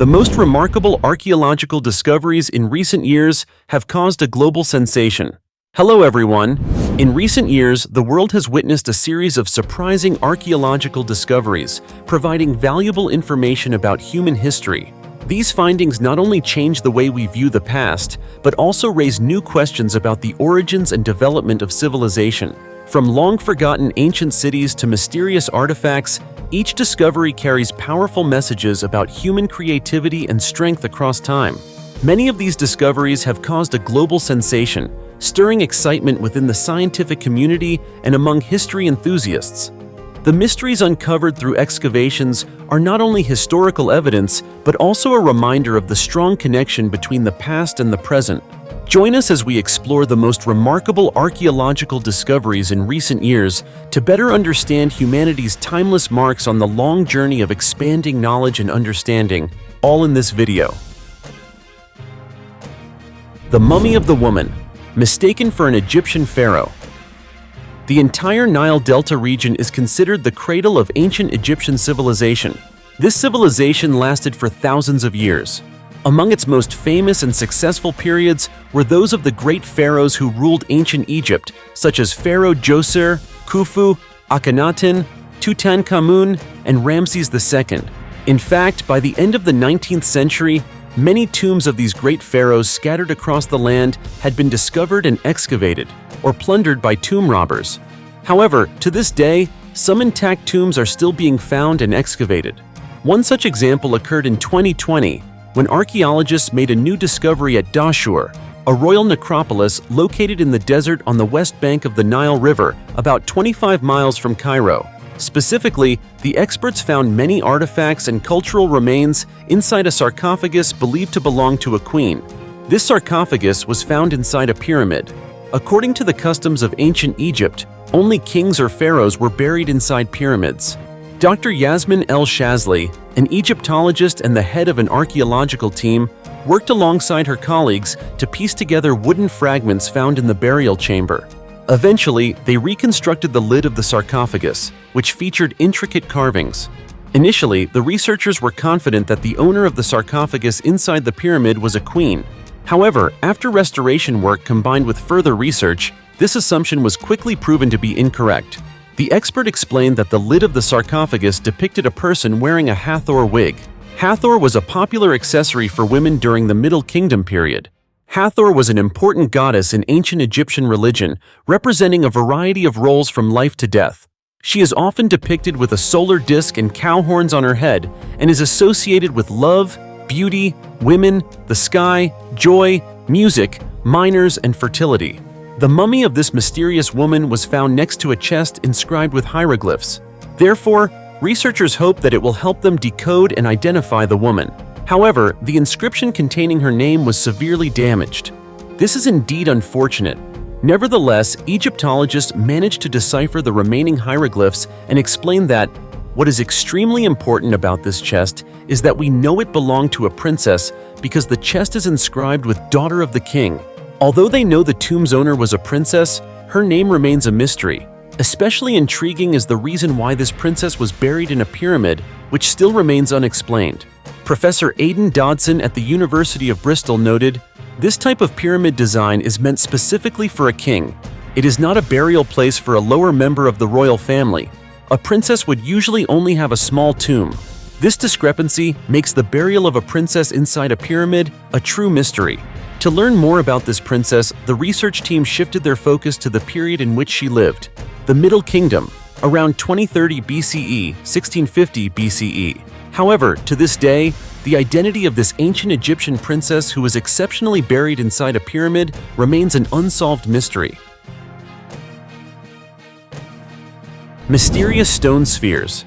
The most remarkable archaeological discoveries in recent years have caused a global sensation. Hello everyone! In recent years, the world has witnessed a series of surprising archaeological discoveries, providing valuable information about human history. These findings not only change the way we view the past, but also raise new questions about the origins and development of civilization. From long-forgotten ancient cities to mysterious artifacts, each discovery carries powerful messages about human creativity and strength across time. Many of these discoveries have caused a global sensation, stirring excitement within the scientific community and among history enthusiasts. The mysteries uncovered through excavations are not only historical evidence, but also a reminder of the strong connection between the past and the present. Join us as we explore the most remarkable archaeological discoveries in recent years to better understand humanity's timeless marks on the long journey of expanding knowledge and understanding, all in this video. The Mummy of the Woman, mistaken for an Egyptian pharaoh. The entire Nile Delta region is considered the cradle of ancient Egyptian civilization. This civilization lasted for thousands of years. Among its most famous and successful periods were those of the great pharaohs who ruled ancient Egypt, such as Pharaoh Djoser, Khufu, Akhenaten, Tutankhamun, and Ramses II. In fact, by the end of the 19th century, many tombs of these great pharaohs scattered across the land had been discovered and excavated, or plundered by tomb robbers. However, to this day, some intact tombs are still being found and excavated. One such example occurred in 2020, when archaeologists made a new discovery at Dahshur, a royal necropolis located in the desert on the west bank of the Nile River, about 25 miles from Cairo. Specifically, the experts found many artifacts and cultural remains inside a sarcophagus believed to belong to a queen. This sarcophagus was found inside a pyramid. According to the customs of ancient Egypt, only kings or pharaohs were buried inside pyramids. Dr. Yasmin El-Shazli, an Egyptologist and the head of an archaeological team, worked alongside her colleagues to piece together wooden fragments found in the burial chamber. Eventually, they reconstructed the lid of the sarcophagus, which featured intricate carvings. Initially, the researchers were confident that the owner of the sarcophagus inside the pyramid was a queen. However, after restoration work combined with further research, this assumption was quickly proven to be incorrect. The expert explained that the lid of the sarcophagus depicted a person wearing a Hathor wig. Hathor was a popular accessory for women during the Middle Kingdom period. Hathor was an important goddess in ancient Egyptian religion, representing a variety of roles from life to death. She is often depicted with a solar disk and cow horns on her head and is associated with love, beauty, women, the sky, joy, music, miners, and fertility. The mummy of this mysterious woman was found next to a chest inscribed with hieroglyphs. Therefore, researchers hope that it will help them decode and identify the woman. However, the inscription containing her name was severely damaged. This is indeed unfortunate. Nevertheless, Egyptologists managed to decipher the remaining hieroglyphs and explain that what is extremely important about this chest is that we know it belonged to a princess because the chest is inscribed with Daughter of the King. Although they know the tomb's owner was a princess, her name remains a mystery. Especially intriguing is the reason why this princess was buried in a pyramid, which still remains unexplained. Professor Aidan Dodson at the University of Bristol noted, "This type of pyramid design is meant specifically for a king. It is not a burial place for a lower member of the royal family. A princess would usually only have a small tomb. This discrepancy makes the burial of a princess inside a pyramid a true mystery." To learn more about this princess, the research team shifted their focus to the period in which she lived, the Middle Kingdom, around 2030 BCE, 1650 BCE. However, to this day, the identity of this ancient Egyptian princess who was exceptionally buried inside a pyramid remains an unsolved mystery. Mysterious stone spheres.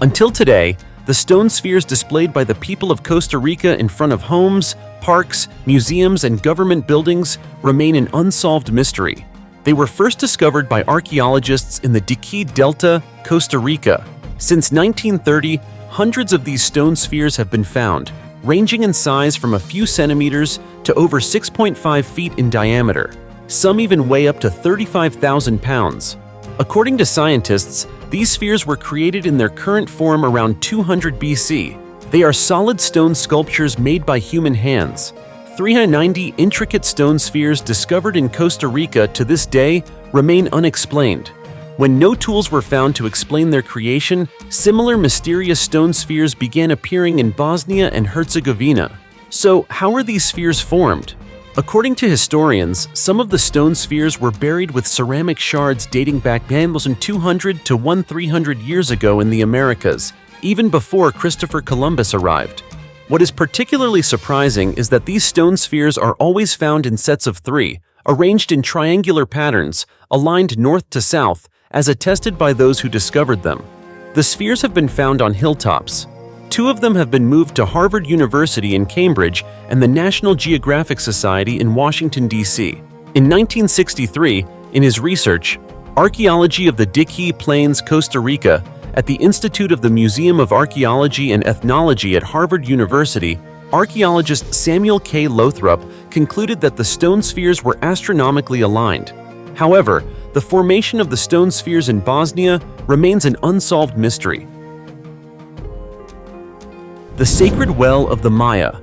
Until today, the stone spheres displayed by the people of Costa Rica in front of homes, parks, museums, and government buildings remain an unsolved mystery. They were first discovered by archaeologists in the Diqui Delta, Costa Rica. Since 1930, hundreds of these stone spheres have been found, ranging in size from a few centimeters to over 6.5 feet in diameter. Some even weigh up to 35,000 pounds. According to scientists, these spheres were created in their current form around 200 BC. They are solid stone sculptures made by human hands. 390 intricate stone spheres discovered in Costa Rica to this day remain unexplained. When no tools were found to explain their creation, similar mysterious stone spheres began appearing in Bosnia and Herzegovina. So, how are these spheres formed? According to historians, some of the stone spheres were buried with ceramic shards dating back 200 to 1300 years ago in the Americas, even before Christopher Columbus arrived. What is particularly surprising is that these stone spheres are always found in sets of 3, arranged in triangular patterns, aligned north to south, as attested by those who discovered them. The spheres have been found on hilltops. 2 of them have been moved to Harvard University in Cambridge and the National Geographic Society in Washington, D.C. In 1963, in his research, Archaeology of the Diqui Plains, Costa Rica, at the Institute of the Museum of Archaeology and Ethnology at Harvard University, archaeologist Samuel K. Lothrop concluded that the stone spheres were astronomically aligned. However, the formation of the stone spheres in Bosnia remains an unsolved mystery. The Sacred Well of the Maya.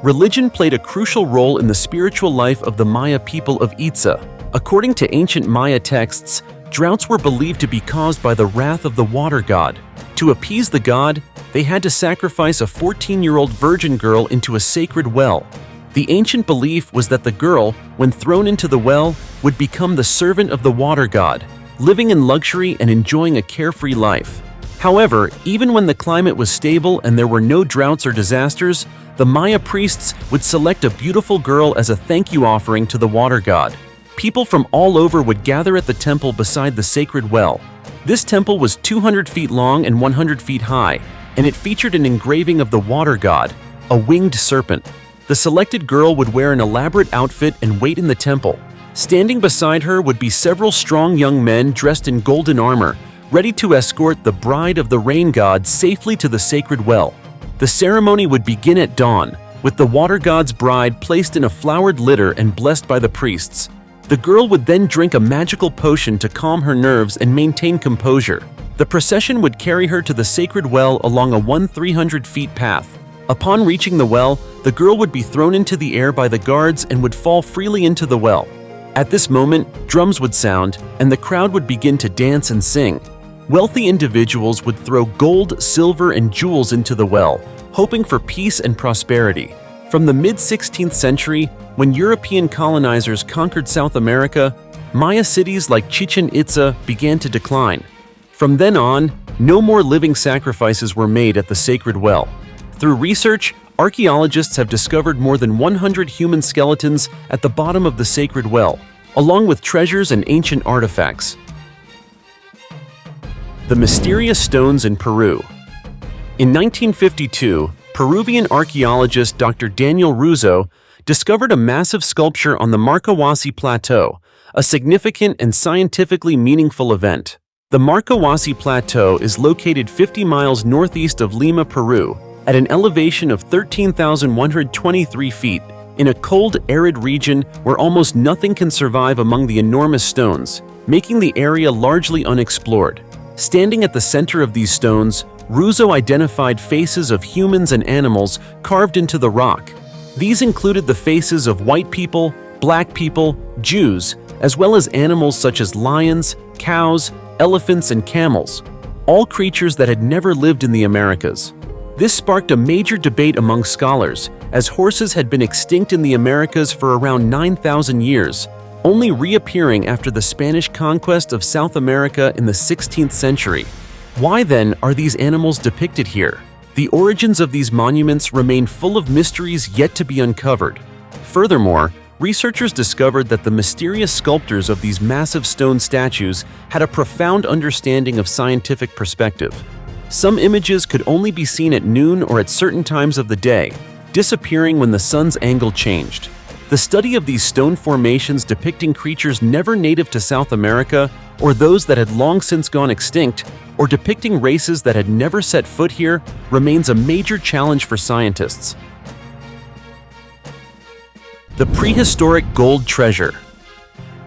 Religion played a crucial role in the spiritual life of the Maya people of Itza. According to ancient Maya texts, droughts were believed to be caused by the wrath of the water god. To appease the god, they had to sacrifice a 14-year-old virgin girl into a sacred well. The ancient belief was that the girl, when thrown into the well, would become the servant of the water god, living in luxury and enjoying a carefree life. However, even when the climate was stable and there were no droughts or disasters, the Maya priests would select a beautiful girl as a thank you offering to the water god. People from all over would gather at the temple beside the sacred well. This temple was 200 feet long and 100 feet high, and it featured an engraving of the water god, a winged serpent. The selected girl would wear an elaborate outfit and wait in the temple. Standing beside her would be several strong young men dressed in golden armor, ready to escort the bride of the rain god safely to the sacred well. The ceremony would begin at dawn, with the water god's bride placed in a flowered litter and blessed by the priests. The girl would then drink a magical potion to calm her nerves and maintain composure. The procession would carry her to the sacred well along a 300 feet path. Upon reaching the well, the girl would be thrown into the air by the guards and would fall freely into the well. At this moment, drums would sound, and the crowd would begin to dance and sing. Wealthy individuals would throw gold, silver, and jewels into the well, hoping for peace and prosperity. From the mid-16th century, when European colonizers conquered South America, Maya cities like Chichen Itza began to decline. From then on, no more living sacrifices were made at the sacred well. Through research, archaeologists have discovered more than 100 human skeletons at the bottom of the sacred well, along with treasures and ancient artifacts. The mysterious stones in Peru. In 1952, Peruvian archaeologist Dr. Daniel Russo discovered a massive sculpture on the Marcahuasi Plateau, a significant and scientifically meaningful event. The Marcahuasi Plateau is located 50 miles northeast of Lima, Peru, at an elevation of 13,123 feet, in a cold, arid region where almost nothing can survive among the enormous stones, making the area largely unexplored. Standing at the center of these stones, Russo identified faces of humans and animals carved into the rock. These included the faces of white people, black people, Jews, as well as animals such as lions, cows, elephants, and camels, all creatures that had never lived in the Americas. This sparked a major debate among scholars, as horses had been extinct in the Americas for around 9,000 years, only reappearing after the Spanish conquest of South America in the 16th century. Why then are these animals depicted here? The origins of these monuments remain full of mysteries yet to be uncovered. Furthermore, researchers discovered that the mysterious sculptors of these massive stone statues had a profound understanding of scientific perspective. Some images could only be seen at noon or at certain times of the day, disappearing when the sun's angle changed. The study of these stone formations depicting creatures never native to South America, or those that had long since gone extinct, or depicting races that had never set foot here, remains a major challenge for scientists. The prehistoric gold treasure.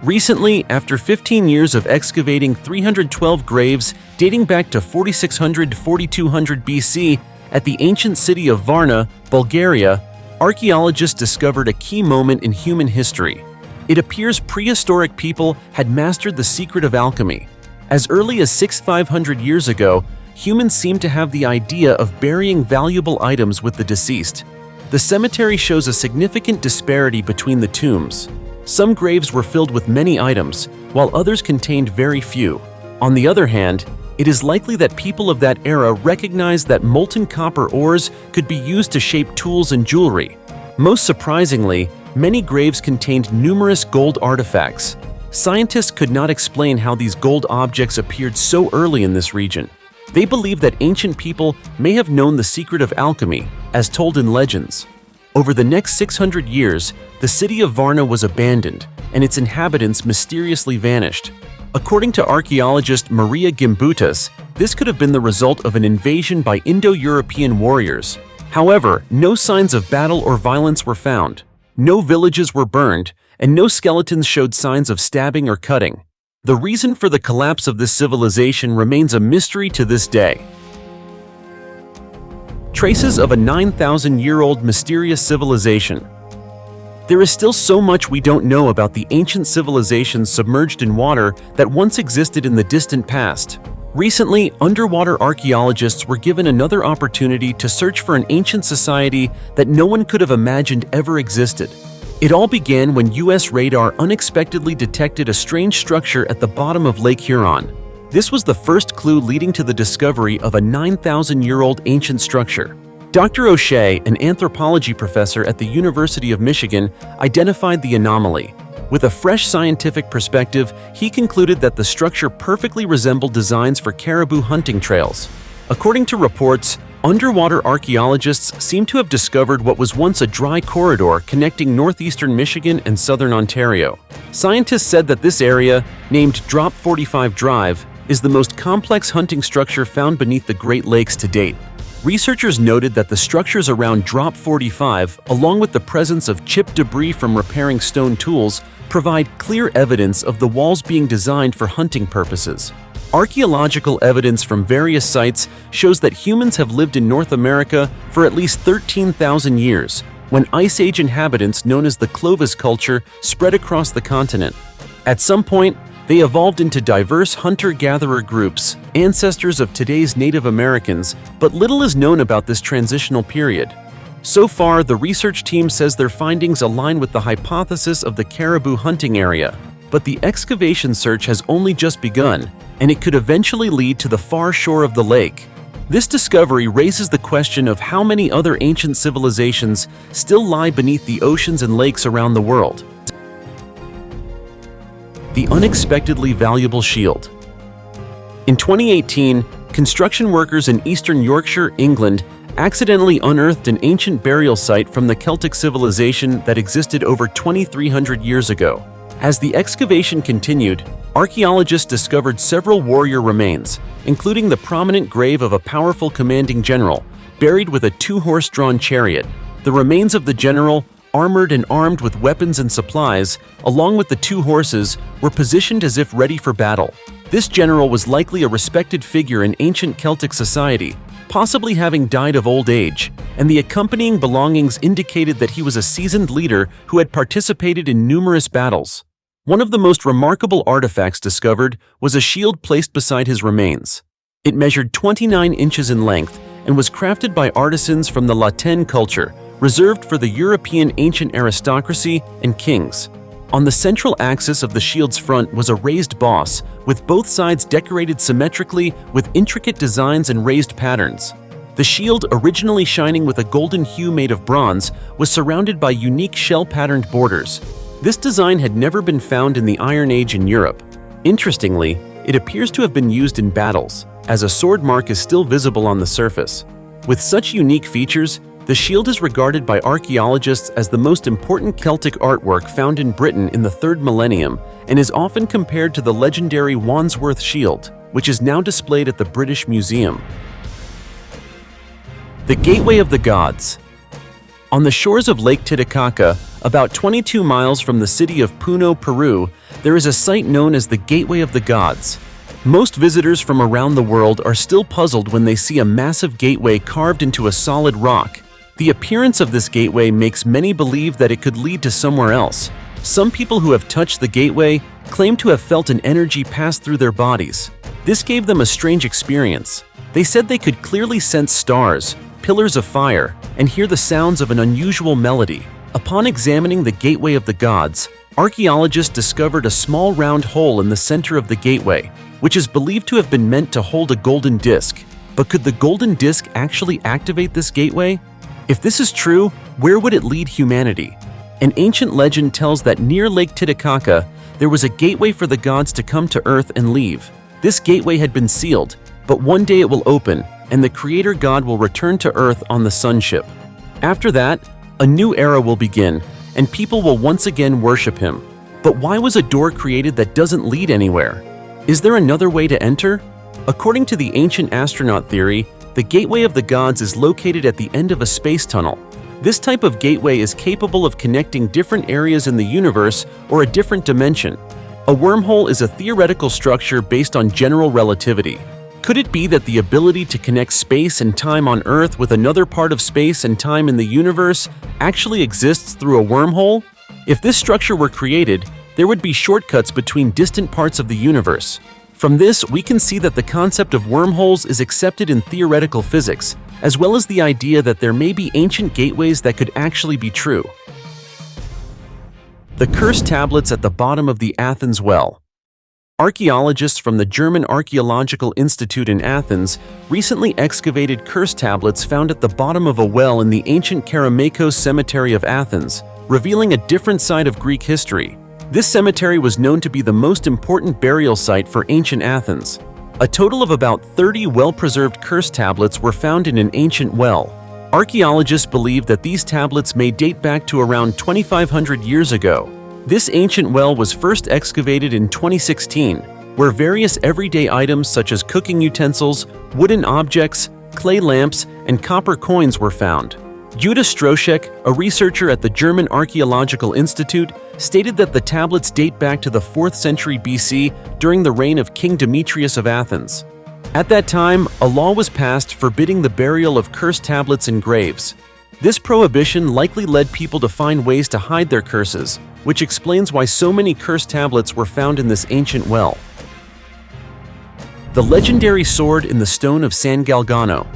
Recently, after 15 years of excavating 312 graves dating back to 4600 to 4200 BC At the ancient city of Varna, Bulgaria, archaeologists discovered a key moment in human history. It appears prehistoric people had mastered the secret of alchemy. As early as 6,500 years ago, humans seemed to have the idea of burying valuable items with the deceased. The cemetery shows a significant disparity between the tombs. Some graves were filled with many items, while others contained very few. On the other hand, it is likely that people of that era recognized that molten copper ores could be used to shape tools and jewelry. Most surprisingly, many graves contained numerous gold artifacts. Scientists could not explain how these gold objects appeared so early in this region. They believe that ancient people may have known the secret of alchemy, as told in legends. Over the next 600 years, the city of Varna was abandoned, and its inhabitants mysteriously vanished. According to archaeologist Maria Gimbutas, this could have been the result of an invasion by Indo-European warriors. However, no signs of battle or violence were found. No villages were burned, and no skeletons showed signs of stabbing or cutting. The reason for the collapse of this civilization remains a mystery to this day. Traces of a 9,000-year-old mysterious civilization. There is still so much we don't know about the ancient civilizations submerged in water that once existed in the distant past. Recently, underwater archaeologists were given another opportunity to search for an ancient society that no one could have imagined ever existed. It all began when U.S. radar unexpectedly detected a strange structure at the bottom of Lake Huron. This was the first clue leading to the discovery of a 9,000-year-old ancient structure. Dr. O'Shea, an anthropology professor at the University of Michigan, identified the anomaly. With a fresh scientific perspective, he concluded that the structure perfectly resembled designs for caribou hunting trails. According to reports, underwater archaeologists seem to have discovered what was once a dry corridor connecting northeastern Michigan and southern Ontario. Scientists said that this area, named Drop 45 Drive, is the most complex hunting structure found beneath the Great Lakes to date. Researchers noted that the structures around Drop 45, along with the presence of chipped debris from repairing stone tools, provide clear evidence of the walls being designed for hunting purposes. Archaeological evidence from various sites shows that humans have lived in North America for at least 13,000 years, when Ice Age inhabitants known as the Clovis culture spread across the continent. At some point, they evolved into diverse hunter-gatherer groups, ancestors of today's Native Americans, but little is known about this transitional period. So far, the research team says their findings align with the hypothesis of the caribou hunting area, but the excavation search has only just begun, and it could eventually lead to the far shore of the lake. This discovery raises the question of how many other ancient civilizations still lie beneath the oceans and lakes around the world. The unexpectedly valuable shield. In 2018, construction workers in eastern Yorkshire, England, accidentally unearthed an ancient burial site from the Celtic civilization that existed over 2,300 years ago. As the excavation continued, archaeologists discovered several warrior remains, including the prominent grave of a powerful commanding general, buried with a two-horse-drawn chariot. The remains of the general, armored and armed with weapons and supplies, along with the two horses, were positioned as if ready for battle. This general was likely a respected figure in ancient Celtic society, possibly having died of old age, and the accompanying belongings indicated that he was a seasoned leader who had participated in numerous battles. One of the most remarkable artifacts discovered was a shield placed beside his remains. It measured 29 inches in length and was crafted by artisans from the Latin culture, reserved for the European ancient aristocracy and kings. On the central axis of the shield's front was a raised boss, with both sides decorated symmetrically with intricate designs and raised patterns. The shield, originally shining with a golden hue made of bronze, was surrounded by unique shell-patterned borders. This design had never been found in the Iron Age in Europe. Interestingly, it appears to have been used in battles, as a sword mark is still visible on the surface. With such unique features, the shield is regarded by archaeologists as the most important Celtic artwork found in Britain in the 3rd millennium and is often compared to the legendary Wandsworth shield, which is now displayed at the British Museum. The Gateway of the Gods. On the shores of Lake Titicaca, about 22 miles from the city of Puno, Peru, there is a site known as the Gateway of the Gods. Most visitors from around the world are still puzzled when they see a massive gateway carved into a solid rock. The appearance of this gateway makes many believe that it could lead to somewhere else. Some people who have touched the gateway claim to have felt an energy pass through their bodies. This gave them a strange experience. They said they could clearly sense stars, pillars of fire, and hear the sounds of an unusual melody. Upon examining the Gateway of the Gods, archaeologists discovered a small round hole in the center of the gateway, which is believed to have been meant to hold a golden disc. But could the golden disc actually activate this gateway? If this is true, where would it lead humanity? An ancient legend tells that near Lake Titicaca, there was a gateway for the gods to come to Earth and leave. This gateway had been sealed, but one day it will open, and the Creator God will return to Earth on the Sunship. After that, a new era will begin, and people will once again worship Him. But why was a door created that doesn't lead anywhere? Is there another way to enter? According to the ancient astronaut theory, the Gateway of the Gods is located at the end of a space tunnel. This type of gateway is capable of connecting different areas in the universe or a different dimension. A wormhole is a theoretical structure based on general relativity. Could it be that the ability to connect space and time on Earth with another part of space and time in the universe actually exists through a wormhole? If this structure were created, there would be shortcuts between distant parts of the universe. From this, we can see that the concept of wormholes is accepted in theoretical physics, as well as the idea that there may be ancient gateways that could actually be true. The cursed tablets at the bottom of the Athens well. Archaeologists from the German Archaeological Institute in Athens recently excavated cursed tablets found at the bottom of a well in the ancient Kerameikos Cemetery of Athens, revealing a different side of Greek history. This cemetery was known to be the most important burial site for ancient Athens. A total of about 30 well-preserved cursed tablets were found in an ancient well. Archaeologists believe that these tablets may date back to around 2,500 years ago. This ancient well was first excavated in 2016, where various everyday items such as cooking utensils, wooden objects, clay lamps, and copper coins were found. Judah Stroschek, a researcher at the German Archaeological Institute, stated that the tablets date back to the 4th century BC during the reign of King Demetrius of Athens. At that time, a law was passed forbidding the burial of cursed tablets in graves. This prohibition likely led people to find ways to hide their curses, which explains why so many cursed tablets were found in this ancient well. The legendary sword in the stone of San Galgano.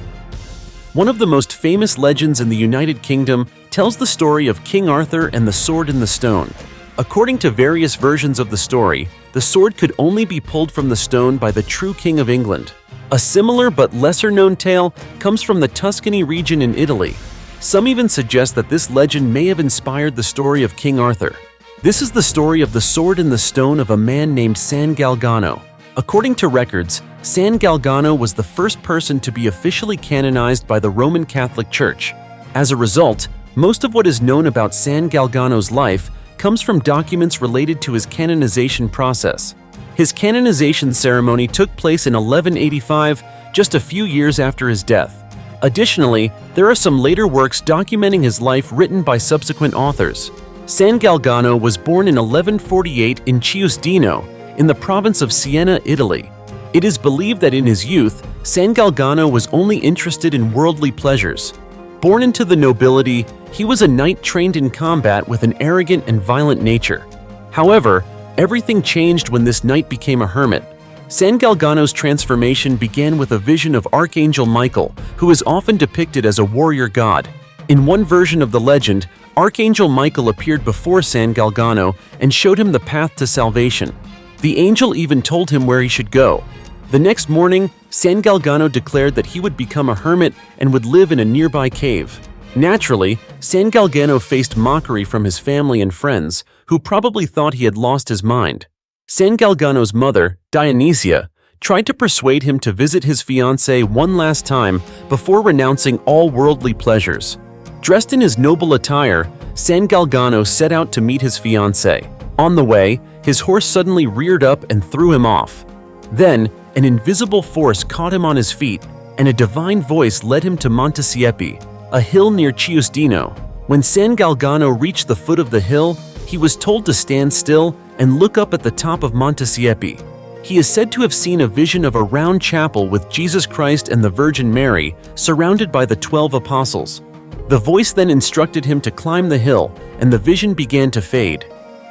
One of the most famous legends in the United Kingdom tells the story of King Arthur and the sword in the stone. According to various versions of the story, the sword could only be pulled from the stone by the true King of England. A similar but lesser-known tale comes from the Tuscany region in Italy. Some even suggest that this legend may have inspired the story of King Arthur. This is the story of the sword in the stone of a man named San Galgano. According to records, San Galgano was the first person to be officially canonized by the Roman Catholic Church. As a result, most of what is known about San Galgano's life comes from documents related to his canonization process. His canonization ceremony took place in 1185, just a few years after his death. Additionally, there are some later works documenting his life written by subsequent authors. San Galgano was born in 1148 in Chiusdino, in the province of Siena, Italy. It is believed that in his youth, San Galgano was only interested in worldly pleasures. Born into the nobility, he was a knight trained in combat with an arrogant and violent nature. However, everything changed when this knight became a hermit. San Galgano's transformation began with a vision of Archangel Michael, who is often depicted as a warrior god. In one version of the legend, Archangel Michael appeared before San Galgano and showed him the path to salvation. The angel even told him where he should go. The next morning, San Galgano declared that he would become a hermit and would live in a nearby cave. Naturally, San Galgano faced mockery from his family and friends, who probably thought he had lost his mind. San Galgano's mother, Dionysia, tried to persuade him to visit his fiancée one last time before renouncing all worldly pleasures. Dressed in his noble attire, San Galgano set out to meet his fiancée. On the way, his horse suddenly reared up and threw him off. Then, an invisible force caught him on his feet, and a divine voice led him to Monte Siepi, a hill near Chiusdino. When San Galgano reached the foot of the hill, he was told to stand still and look up at the top of Monte Siepi. He is said to have seen a vision of a round chapel with Jesus Christ and the Virgin Mary, surrounded by the 12 apostles. The voice then instructed him to climb the hill, and the vision began to fade.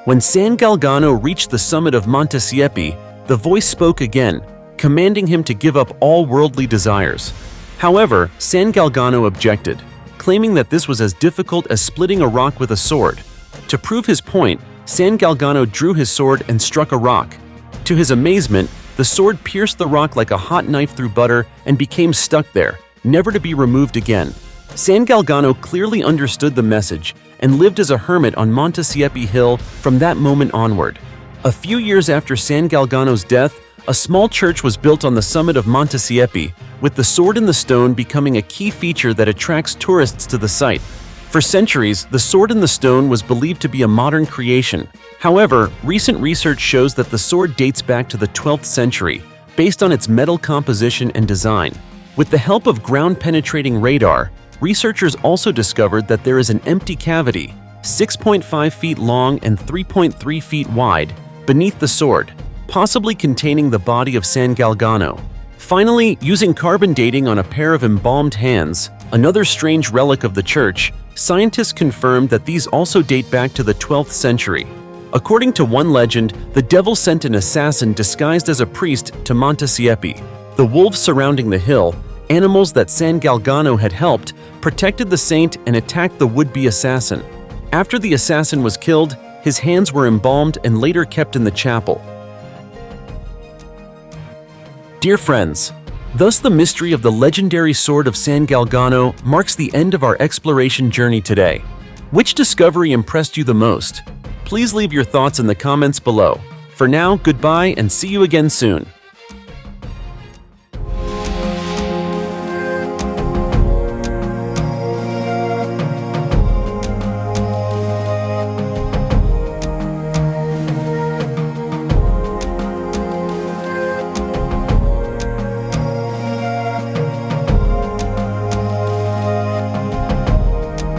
When San Galgano reached the summit of Monte Siepi, the voice spoke again, commanding him to give up all worldly desires. However, San Galgano objected, claiming that this was as difficult as splitting a rock with a sword. To prove his point, San Galgano drew his sword and struck a rock. To his amazement, the sword pierced the rock like a hot knife through butter and became stuck there, never to be removed again. San Galgano clearly understood the message and lived as a hermit on Monte Siepi Hill from that moment onward. A few years after San Galgano's death, a small church was built on the summit of Monte Siepi, with the sword in the stone becoming a key feature that attracts tourists to the site. For centuries, the sword in the stone was believed to be a modern creation. However, recent research shows that the sword dates back to the 12th century, based on its metal composition and design. With the help of ground-penetrating radar, researchers also discovered that there is an empty cavity, 6.5 feet long and 3.3 feet wide, beneath the sword, possibly containing the body of San Galgano. Finally, using carbon dating on a pair of embalmed hands, another strange relic of the church, scientists confirmed that these also date back to the 12th century. According to one legend, the devil sent an assassin disguised as a priest to Monte Siepi. The wolves surrounding the hill, animals that San Galgano had helped, protected the saint and attacked the would-be assassin. After the assassin was killed, his hands were embalmed and later kept in the chapel. Dear friends, thus the mystery of the legendary sword of San Galgano marks the end of our exploration journey today. Which discovery impressed you the most? Please leave your thoughts in the comments below. For now, goodbye and see you again soon.